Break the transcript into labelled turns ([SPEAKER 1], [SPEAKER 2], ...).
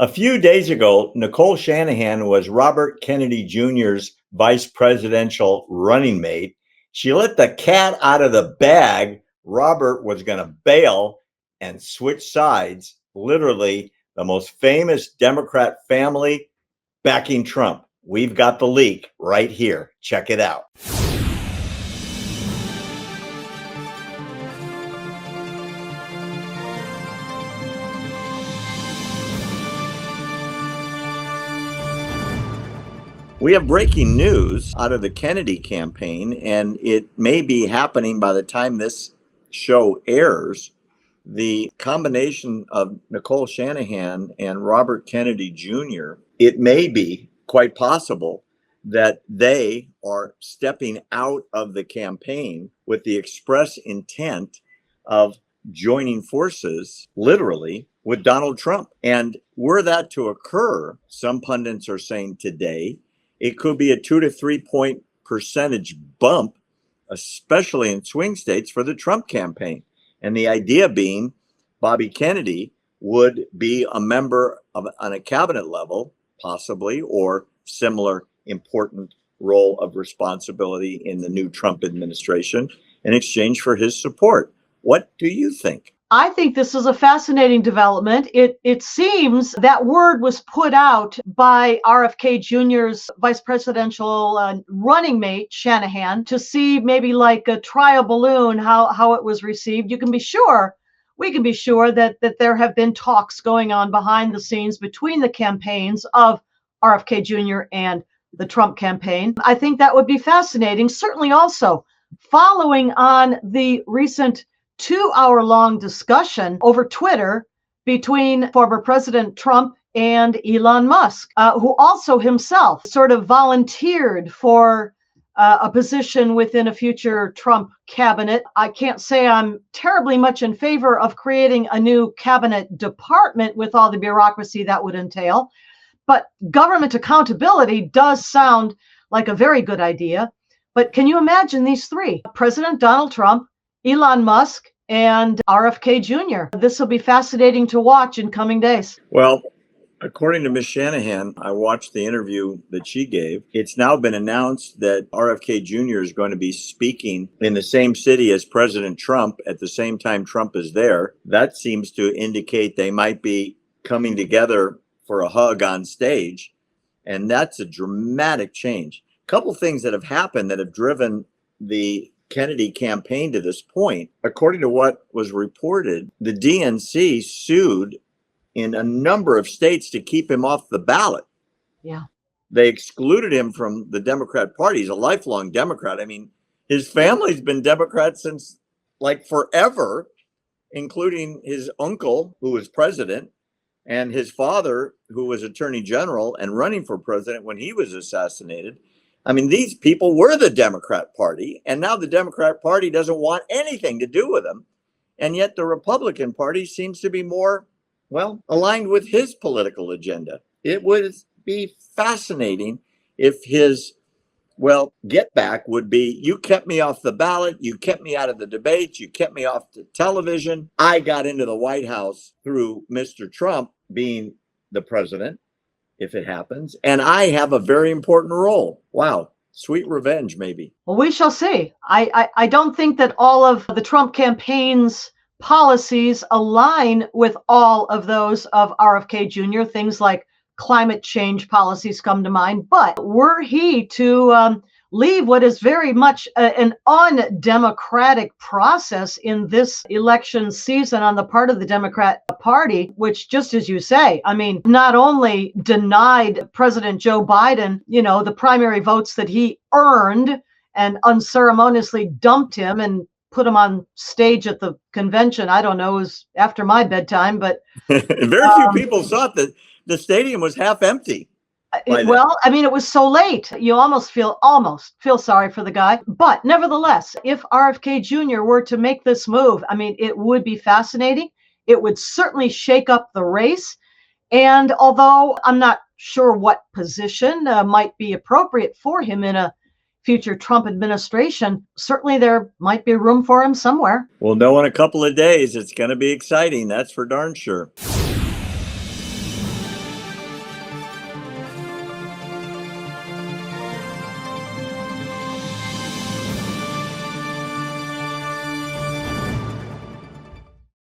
[SPEAKER 1] A few days ago, Nicole Shanahan was Robert Kennedy Jr.'s vice presidential running mate. She let the cat out of the bag. Robert was going to bail and switch sides. Literally, the most famous Democrat family backing Trump. We've got the leak right here. Check it out. We have breaking news out of the Kennedy campaign, and it may be happening by the time this show airs. The combination of Nicole Shanahan and Robert Kennedy Jr., it may be quite possible that they are stepping out of the campaign with the express intent of joining forces, literally, with Donald Trump. And were that to occur, some pundits are saying today, it could be a 2 to 3 point percentage bump, especially in swing states for the Trump campaign. And the idea being Bobby Kennedy would be a member of on a cabinet level, possibly, or similar important role of responsibility in the new Trump administration in exchange for his support. What do you think?
[SPEAKER 2] I think this is a fascinating development. It seems that word was put out by RFK Jr.'s vice presidential running mate, Shanahan, to see maybe like a trial balloon how it was received. We can be sure that there have been talks going on behind the scenes between the campaigns of RFK Jr. and the Trump campaign. I think that would be fascinating. Certainly also following on the recent 2-hour-long discussion over Twitter between former President Trump and Elon Musk, who also himself sort of volunteered for a position within a future Trump cabinet. I can't say I'm terribly much in favor of creating a new cabinet department with all the bureaucracy that would entail, but government accountability does sound like a very good idea. But can you imagine these three? President Donald Trump, Elon Musk, and RFK Jr. This will be fascinating to watch in coming days.
[SPEAKER 1] Well, according to Ms. Shanahan, I watched the interview that she gave. It's now been announced that RFK Jr. is going to be speaking in the same city as President Trump at the same time Trump is there. That seems to indicate they might be coming together for a hug on stage. And that's a dramatic change. A couple things that have happened that have driven the Kennedy campaign to this point. According to what was reported, the DNC sued in a number of states to keep him off the ballot.
[SPEAKER 2] Yeah.
[SPEAKER 1] They excluded him from the Democrat Party. He's a lifelong Democrat. I mean, his family's been Democrat since like forever, including his uncle, who was president, and his father, who was attorney general and running for president when he was assassinated. I mean, these people were the Democrat Party, and now the Democrat Party doesn't want anything to do with them. And yet the Republican Party seems to be more, well, aligned with his political agenda. It would be fascinating if his, well, get back would be, you kept me off the ballot, you kept me out of the debates, you kept me off the television. I got into the White House through Mr. Trump being the president, if it happens, and I have a very important role. Wow, sweet revenge, maybe.
[SPEAKER 2] Well, we shall see. I don't think that all of the Trump campaign's policies align with all of those of RFK Jr. Things like climate change policies come to mind. But were he to leave what is very much an undemocratic process in this election season on the part of the Democrat Party, which, just as you say, I mean, not only denied President Joe Biden, the primary votes that he earned and unceremoniously dumped him and put him on stage at the convention. I don't know, it was after my bedtime, but
[SPEAKER 1] very few people thought that the stadium was half empty.
[SPEAKER 2] Well, I mean, it was so late. You almost feel sorry for the guy. But nevertheless, if RFK Jr. were to make this move, I mean, it would be fascinating. It would certainly shake up the race. And although I'm not sure what position might be appropriate for him in a future Trump administration, certainly there might be room for him somewhere.
[SPEAKER 1] We'll know in a couple of days. It's going to be exciting. That's for darn sure.